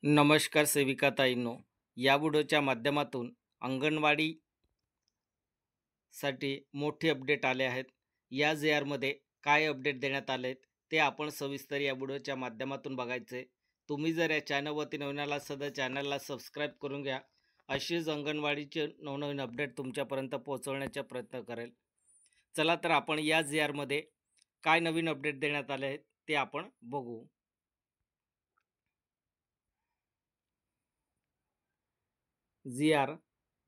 नमस्कार सेविका ताईंनो. या व्हिडिओच्या माध्यमातून अंगणवाडीसाठी मोठे अपडेट आले आहेत. या जे-आरमध्ये काय अपडेट देण्यात आले आहेत ते आपण सविस्तर या व्हिडिओच्या माध्यमातून बघायचे. तुम्ही जर या चॅनलवरती नवीन आला असाल तर चॅनलला सबस्क्राईब करून घ्या. अशीच अंगणवाडीचे नवनवीन अपडेट तुमच्यापर्यंत पोहोचवण्याचा प्रयत्न करेल. चला तर आपण या जे-आरमध्ये काय नवीन अपडेट देण्यात आले आहेत ते आपण बघू. जी-आर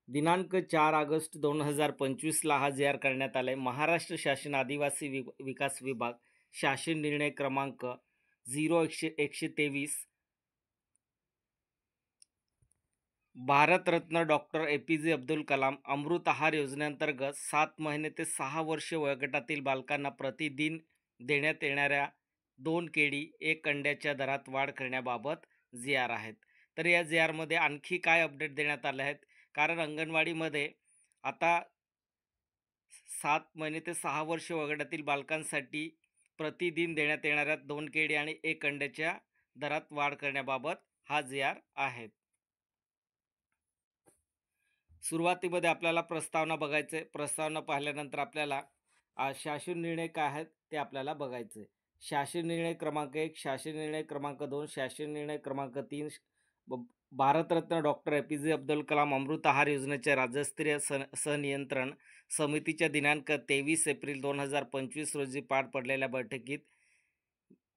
दिनांक 4 ऑगस्ट 2025ला हा जी-आर करण्यात आला आहे. महाराष्ट्र शासन आदिवासी विकास विभाग शासन निर्णय क्रमांक 0123 भारतरत्न डॉक्टर APJ अब्दुल कलाम अमृत आहार योजनेअंतर्गत 7 महिने ते 6 वर्ष वयोगटातील बालकांना प्रतिदिन देण्यात येणाऱ्या 2 केळी 1 अंड्याच्या दरात वाढ करण्याबाबत जी-आर आहेत. तर या जी-आरमध्ये आणखी काय अपडेट देण्यात आले आहेत, कारण अंगणवाडीमध्ये आता 7 महिने ते 6 वर्ष वयोगटातील बालकांसाठी प्रतिदिन देण्यात येणाऱ्या 2 केळी आणि 1 अंड्याच्या दरात वाढ करण्याबाबत हा जी-आर आहे. सुरुवातीमध्ये आपल्याला प्रस्तावना बघायचे. प्रस्तावना पाहिल्यानंतर आपल्याला शासन निर्णय काय आहेत ते आपल्याला बघायचे. शासन निर्णय क्रमांक 1, शासन निर्णय क्रमांक 2, शासन निर्णय क्रमांक 3 भारतरत्न डॉक्टर APJ अब्दुल कलाम अमृत आहार योजनेच्या राज्यस्तरीय सहनियंत्रण समितीच्या दिनांक 23 एप्रिल 2025 रोजी पार पडलेल्या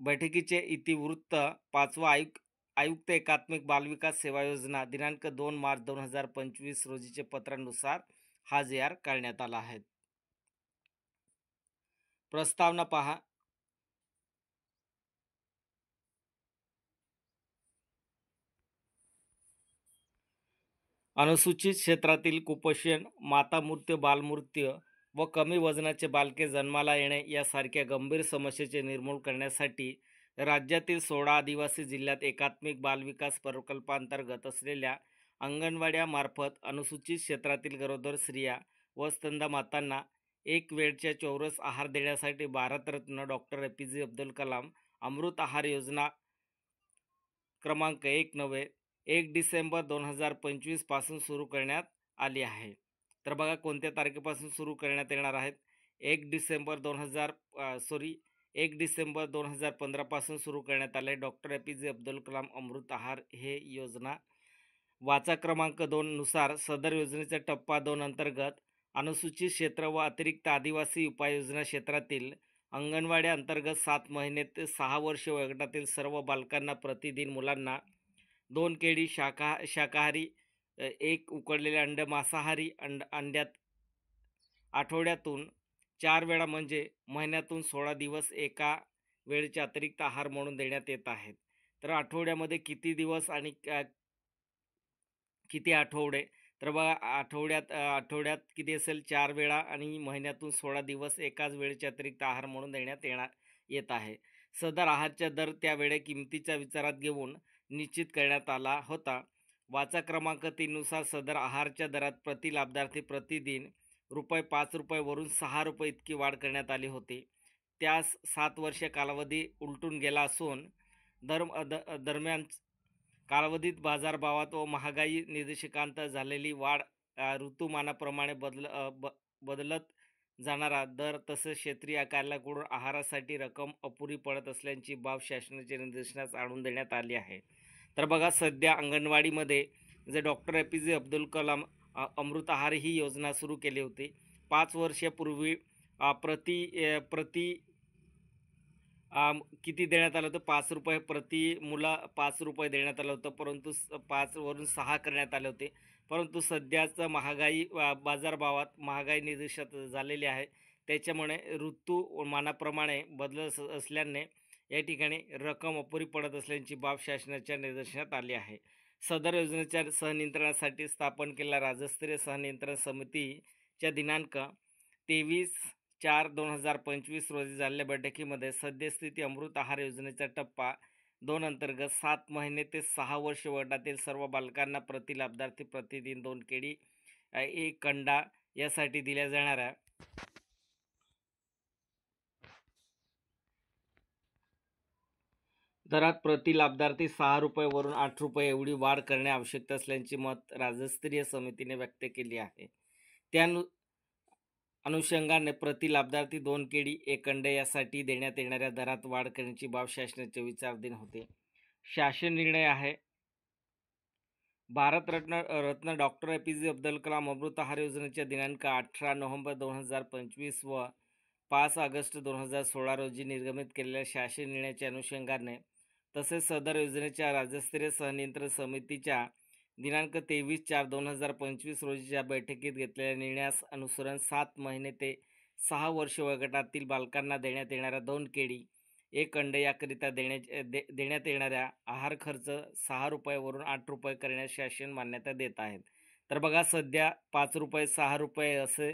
बैठकीचे इतिवृत्त 5वा आयुक्त एकात्मिक बालविकास सेवा योजना दिनांक 2 मार्च 2025 रोजीचे पत्रानुसार हा जी-आर करण्यात आला आहे. प्रस्तावना पहा. अनुसूचित क्षेत्रातील कुपोषण, माता मृत्यू, बालमृत्यू व कमी वजनाचे बालके जन्माला येणे यासारख्या गंभीर समस्येचे निर्मूलन करण्यासाठी राज्यातील 16 आदिवासी जिल्ह्यात एकात्मिक बालविकास प्रकल्पांतर्गत असलेल्या अंगणवाड्यामार्फत अनुसूचित क्षेत्रातील गरोदर स्त्रिया व स्तनदा मातांना एक वेळच्या चौरस आहार देण्यासाठी भारतरत्न डॉक्टर APJ अब्दुल कलाम अमृत आहार योजना क्रमांक 1 डिसेंबर 2025 पासून सुरू करण्यात आली आहे. तर बघा कोणत्या तारखेपासून सुरू करण्यात येणार आहेत. 1 डिसेंबर 2015 पासून सुरू करण्यात आले. डॉक्टर APJ अब्दुल कलाम अमृत आहार हे योजना वाचा क्रमांक 2 नुसार सदर योजनेच्या टप्पा 2 अंतर्गत अनुसूचित क्षेत्र व अतिरिक्त आदिवासी उपाययोजना क्षेत्रातील अंगणवाड्या अंतर्गत 7 महिने ते 6 वर्ष वयोगटातील सर्व बालकांना प्रतिदिन मुलांना 2 केळी शाकाहारी, 1 उकडलेले अंड मांसाहारी, अंड्यात आठवड्यातून 4 वेळा म्हणजे महिन्यातून 16 दिवस एका वेळेचे अतिरिक्त आहार म्हणून देण्यात येत आहेत. तर आठवड्यामध्ये किती दिवस आणि किती आठवडे, तर बघा आठवड्यात किती असेल 4 वेळा आणि महिन्यातून 16 दिवस एकाच वेळेचे अतिरिक्त आहार म्हणून देण्यात येत आहे. सदर आहारच्या दर त्या वेळे किमतीचा विचारात घेऊन निश्चित करण्यात आला होता. वाचा क्रमांक 3 नुसार सदर आहारच्या दरात प्रति लाभार्थी प्रतिदिन ₹5 वरून ₹6 इतकी वाढ करण्यात आली होती. त्यास 7 वर्ष कालावधी उलटून गेला असून दरम्यान कालावधीत बाजारभावात व महागाई निर्देशकांत झालेली वाढ, ऋतुमानाप्रमाणे बदलत जाणारा दर तसेच क्षेत्रीय कार्यालयाकडून आहारासाठी रक्कम अपुरी पडत असल्याची बाब शासनाच्या निदर्शनास आणून देण्यात आली आहे. तर बघा सध्या अंगणवाडीमध्ये जे डॉक्टर APJ अब्दुल कलाम अमृत आहार ही योजना सुरू केली होती. 5 वर्षापूर्वी प्रति किती देण्यात आलं होतं, ₹5 प्रति मुला ₹5 देण्यात आलं होतं, परंतु 5 वरून 6 करण्यात आले होते. परंतु सध्याचं महागाई बाजारभावात महागाई निर्देशात झालेली आहे. त्याच्यामुळे ऋतुमानाप्रमाणे बदलत असल्याने या ठिकाणी रक्कम अपुरी पडत असल्याची बाब शासनाच्या निदर्शनात आली आहे. सदर योजनेच्या सहनियंत्रणासाठी स्थापन केलेल्या राज्यस्तरीय सहनियंत्रण समितीच्या दिनांक 23/4/2025 रोजी झालेल्या बैठकीमध्ये सद्यस्थिती अमृत आहार योजनेचा टप्पा 2 अंतर्गत 7 महिने ते 6 वर्ष वयोगटातील सर्व बालकांना प्रति लाभार्थी प्रतिदिन 2 केळी, 1 अंडा यासाठी दिल्या जाणाऱ्या दरात प्रति लाभार्थी ₹6 वरून ₹8 एवढी वाढ करणे आवश्यक असल्याचे मत राज्यस्तरीय समितीने व्यक्त केले आहे. त्या अनुषंगाने प्रति लाभार्थी 2 केळी 1 अंडे यासाठी देण्यात येणाऱ्या दरात वाढ करण्याची बाब शासनाच्या विचाराधीन होते. शासन निर्णय आहे. Bharat Ratna doctor APJ. अब्दुल कलाम अमृत आहार योजनेच्या दिनांक 18 नोव्हेंबर 2025 व 5 ऑगस्ट 2016 रोजी निर्गमित केलेल्या शासन निर्णयाच्या अनुषंगाने तसेच सदर योजनेच्या राज्यस्तरीय सहनियंत्रण समितीच्या दिनांक 23/4/2025 रोजीच्या बैठकीत घेतलेल्या निर्णयास अनुसरून 7 महिने ते 6 वर्ष वयोगटातील बालकांना देण्यात येणाऱ्या 2 केळी 1 अंडे याकरिता देण्यात येणाऱ्या आहार खर्च ₹6 वरून ₹8 करण्यास शासन मान्यता देत आहेत. तर बघा सध्या ₹5 ₹6 असे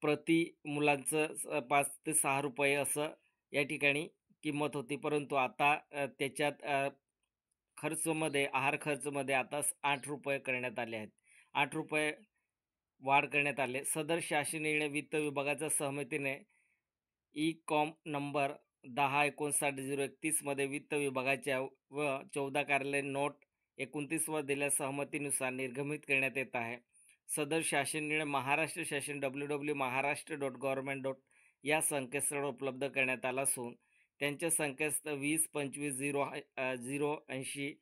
प्रति मुलांचं 5 ते ₹6 असं या ठिकाणी किंमत होती. परंतु आता त्याच्यात आहार खर्चमध्ये आता ₹8 करण्यात आले आहेत. ₹8 वाढ करण्यात आले. सदर शासन निर्णय वित्त विभागाच्या सहमतीने कॉम नंबर 10/59/031 मध्ये वित्त विभागाच्या व 14 कार्यालय नोट 29 वर दिलेल्या सहमतीनुसार निर्गमित करण्यात येत आहे. सदर शासन निर्णय महाराष्ट्र शासन www.maharashtra.government. या संकेतस्थळावर उपलब्ध करण्यात आला असून त्यांच्या संकेतस्थळ 20/25/080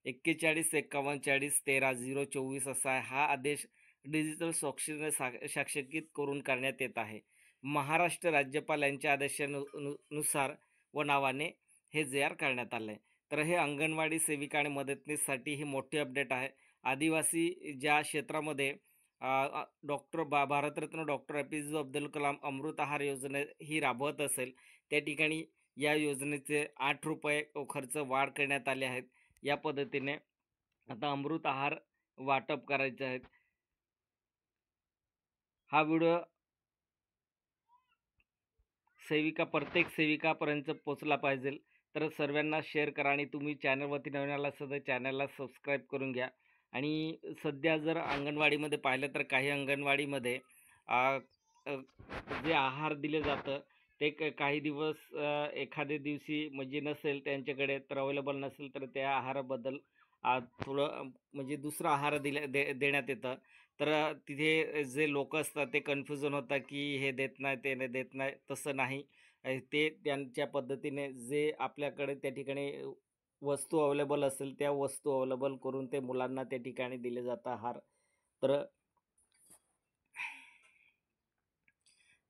41 असा आहे. हा आदेश डिजिटल स्वाक्षरीने साक्षरकीत करून करण्यात येत आहे. महाराष्ट्र राज्यपाल यांच्या आदेशानुसार व नावाने हे जे.आर. करण्यात आलं आहे. तर हे अंगणवाडी सेविका आणि मदतनीससाठी ही मोठी अपडेट आहे. आदिवासी ज्या क्षेत्रामध्ये भारतरत्न डॉक्टर ए.पी.जे. अब्दुल कलाम अमृत आहार योजना ही राबवत असेल त्या ठिकाणी या योजनेचे ₹8 खर्च वाढ करण्यात आले आहेत. या पद्धतीने आता अमृत आहार वाटप करायचे आहेत. हा व्हिडिओ प्रत्येक सेविकापर्यंत पोचला पाहिजे. तर सर्वांना शेअर करा आणि तुम्ही चॅनलवरती नवीन आला असाल तर चॅनलला सबस्क्राईब करून घ्या. आणि सध्या जर अंगणवाडीमध्ये पाहिलं तर काही अंगणवाडीमध्ये जे आहार दिले जातं ते काही दिवस एखाद्या दिवशी म्हणजे नसेल त्यांच्याकडे तर अवेलेबल नसेल तर त्या आहाराबद्दल थोडं म्हणजे दुसरा आहार देण्यात येतं. तर तिथे जे लोक असतात ते कन्फ्युजन होतात की हे देत नाही ते देत नाही. तसं नाही. ते त्यांच्या पद्धतीने जे आपल्याकडे त्या ठिकाणी वस्तू अवेलेबल असेल त्या वस्तू अवेलेबल करून ते मुलांना त्या ठिकाणी दिले जातं आहार. तर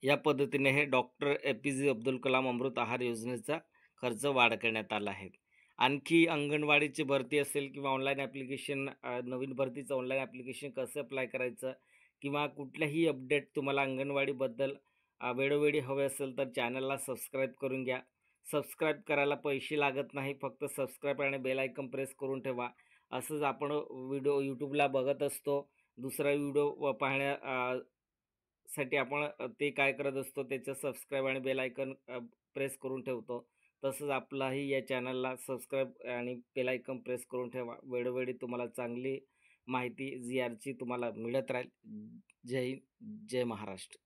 या पद्धतीने हे डॉक्टर ए.पी.जे. अब्दुल कलाम अमृत आहार योजनेचा खर्च वाढ करण्यात आला आहे. आणखी अंगणवाडीची भरती असेल किंवा ऑनलाईन ॲप्लिकेशन नवीन भरतीचं ऑनलाईन ॲप्लिकेशन कसं अप्लाय करायचं किंवा कुठल्याही अपडेट तुम्हाला अंगणवाडीबद्दल वेळोवेळी हवे असेल तर चॅनलला सबस्क्राईब करून घ्या. सबस्क्राईब करायला पैसे लागत नाही. फक्त सबस्क्राईब आणि बेल आयकॉन प्रेस करून ठेवा. असंच आपण व्हिडिओ यूट्यूबला बघत असतो. दुसरा व्हिडिओ साठी आपण ते काय करत असतो त्याचं सबस्क्राईब आणि बेल आयकॉन प्रेस करून ठेवतो. तसंच आपलाही या चॅनलला सबस्क्राईब आणि बेल आयकॉन प्रेस करून ठेवा. वेळोवेळी तुम्हाला चांगली माहिती जी.आरची तुम्हाला मिळत राहील. जय हिंद, जय महाराष्ट्र.